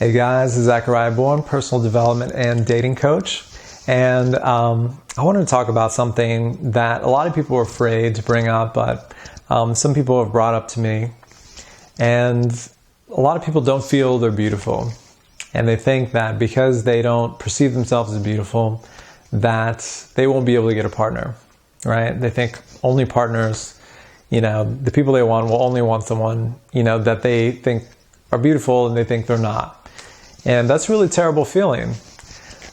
Hey guys, this is Zachariah Bourne, personal development and dating coach. And I wanted to talk about something that a lot of people are afraid to bring up, but some people have brought up to me. And a lot of people don't feel they're beautiful. And they think that because they don't perceive themselves as beautiful, that they won't be able to get a partner, right? They think only partners, the people they want will only want someone, that they think are beautiful and they think they're not. And that's a really terrible feeling.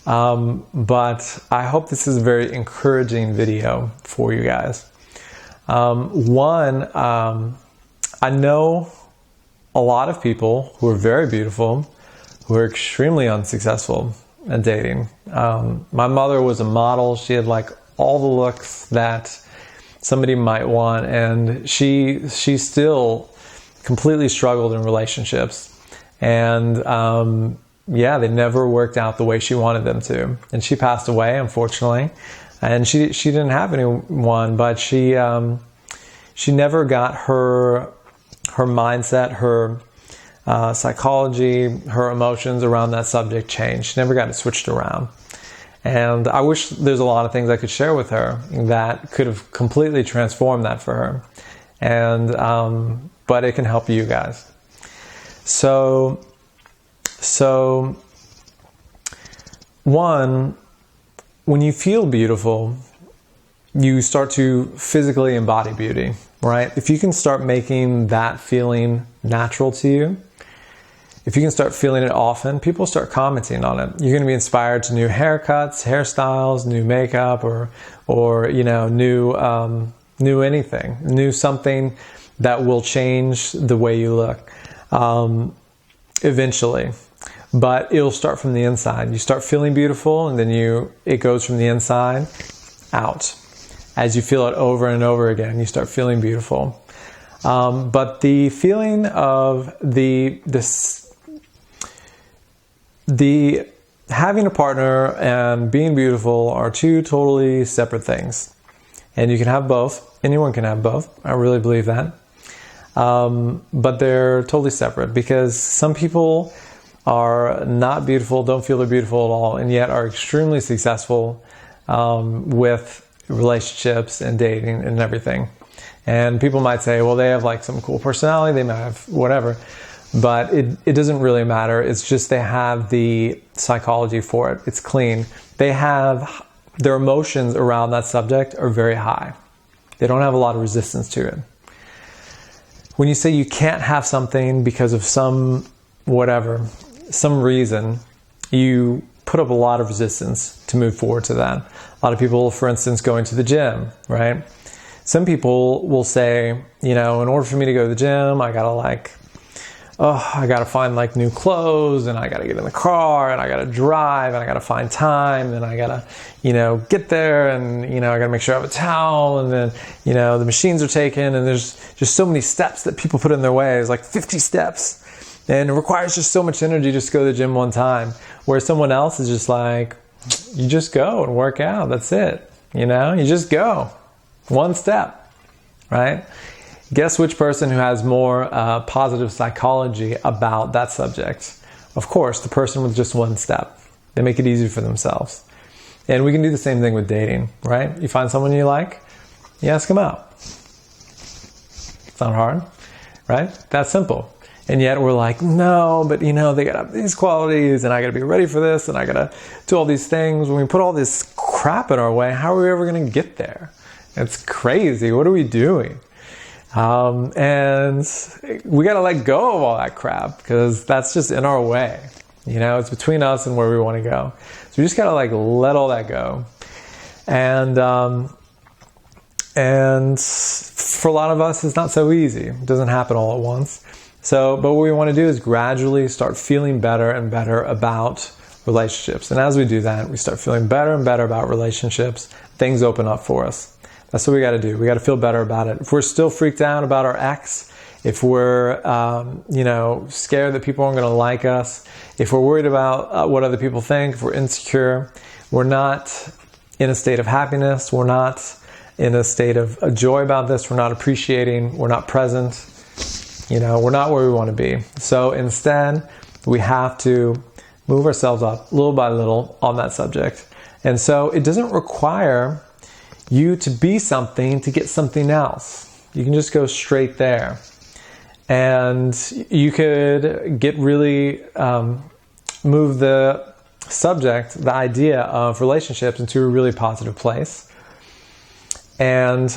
But I hope this is a very encouraging video for you guys. I know a lot of people who are very beautiful, who are extremely unsuccessful at dating. My mother was a model. She had like all the looks that somebody might want, and she still completely struggled in relationships. And they never worked out the way she wanted them to. And she passed away, unfortunately. And she didn't have anyone, but she never got her mindset, her psychology, her emotions around that subject changed. She never got it switched around. And I wish there's a lot of things I could share with her that could have completely transformed that for her. And but it can help you guys. So one, when you feel beautiful, you start to physically embody beauty, right? If you can start making that feeling natural to you, if you can start feeling it often, people start commenting on it. You're going to be inspired to new haircuts, hairstyles, new makeup, or new anything, new something that will change the way you look eventually. But it'll start from the inside. You start feeling beautiful, and then it goes from the inside out. As you feel it over and over again, you start feeling beautiful. But the feeling of the having a partner and being beautiful are two totally separate things. And you can have both. Anyone can have both. I really believe that. But they're totally separate, because some people are not beautiful, don't feel they're beautiful at all, and yet are extremely successful with relationships and dating and everything. And people might say, well, they have like some cool personality, they might have whatever, but it doesn't really matter. It's just they have the psychology for it. It's clean. They have their emotions around that subject are very high. They don't have a lot of resistance to it. When you say you can't have something because of some reason, you put up a lot of resistance to move forward to that. A lot of people, for instance, going to the gym, right? Some people will say, in order for me to go to the gym, I gotta find like new clothes, and I gotta get in the car, and I gotta drive, and I gotta find time, and I gotta, get there, and, I gotta make sure I have a towel, and then, the machines are taken, and there's just so many steps that people put in their way. It's like 50 steps. And it requires just so much energy just to go to the gym one time. Whereas someone else is just like, you just go and work out. That's it. You just go. One step, right? Guess which person who has more positive psychology about that subject? Of course, the person with just one step. They make it easy for themselves. And we can do the same thing with dating, right? You find someone you like, you ask them out. It's not hard, right? That's simple. And yet we're like, no, but they gotta have these qualities, and I gotta be ready for this, and I gotta do all these things. When we put all this crap in our way, how are we ever gonna get there? It's crazy. What are we doing? And we gotta let go of all that crap, because that's just in our way. It's between us and where we want to go. So we just gotta let all that go. And for a lot of us, it's not so easy. It doesn't happen all at once. But what we want to do is gradually start feeling better and better about relationships. And as we do that, we start feeling better and better about relationships. Things open up for us. That's what we got to do. We got to feel better about it. If we're still freaked out about our ex, if we're, scared that people aren't going to like us, if we're worried about what other people think, if we're insecure, we're not in a state of happiness. We're not in a state of joy about this. We're not appreciating. We're not present. We're not where we want to be. So instead, We have to move ourselves up little by little on that subject. And so it doesn't require you to be something to get something else. You can just go straight there. And you could get really, move the subject, the idea of relationships into a really positive place. And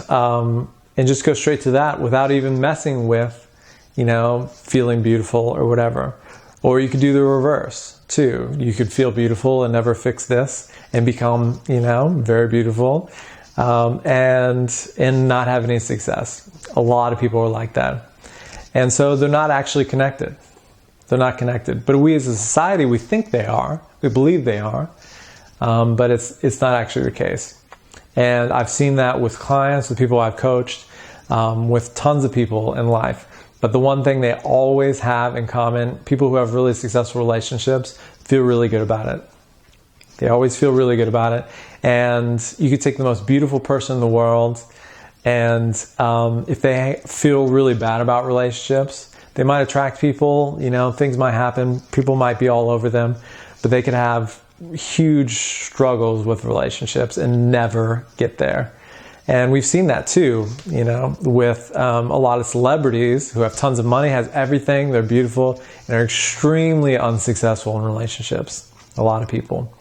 just go straight to that without even messing with, feeling beautiful or whatever. Or you could do the reverse too. You could feel beautiful and never fix this and become, very beautiful, and not have any success. A lot of people are like that. And so they're not actually connected. They're not connected. But we as a society, we think they are. We believe they are. But it's not actually the case. And I've seen that with clients, with people I've coached, with tons of people in life. But the one thing they always have in common, people who have really successful relationships feel really good about it. They always feel really good about it. And you could take the most beautiful person in the world, and if they feel really bad about relationships, they might attract people, things might happen, people might be all over them, but they could have huge struggles with relationships and never get there. And we've seen that too, with a lot of celebrities who have tons of money, has everything, they're beautiful, and are extremely unsuccessful in relationships. A lot of people.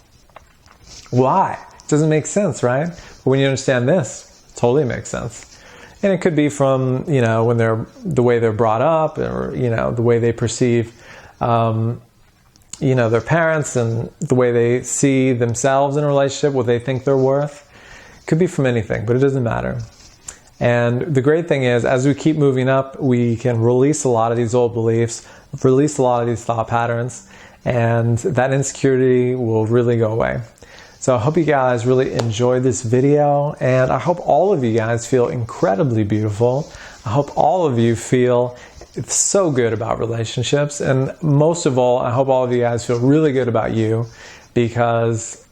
Why? It doesn't make sense, right? But when you understand this, it totally makes sense. And it could be from, when the way they're brought up, or, the way they perceive, their parents, and the way they see themselves in a relationship, what they think they're worth. Could be from anything, but it doesn't matter. And the great thing is, as we keep moving up, we can release a lot of these old beliefs, release a lot of these thought patterns, and that insecurity will really go away. So I hope you guys really enjoyed this video, and I hope all of you guys feel incredibly beautiful. I hope all of you feel so good about relationships, and most of all, I hope all of you guys feel really good about you, because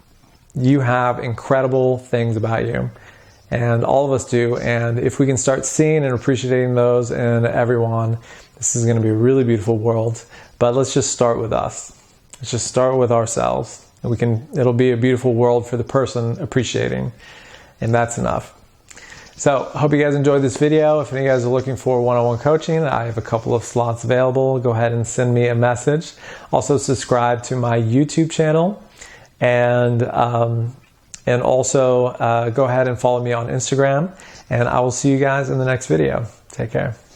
you have incredible things about you, and all of us do. And if we can start seeing and appreciating those in everyone, this is going to be a really beautiful world. But let's just start with us. Let's just start with ourselves. And it'll be a beautiful world for the person appreciating, and that's enough. So I hope you guys enjoyed this video. If any of you guys are looking for one-on-one coaching, I have a couple of slots available. Go ahead and send me a message. Also subscribe to my YouTube channel. And also go ahead and follow me on Instagram, and I will see you guys in the next video. Take care.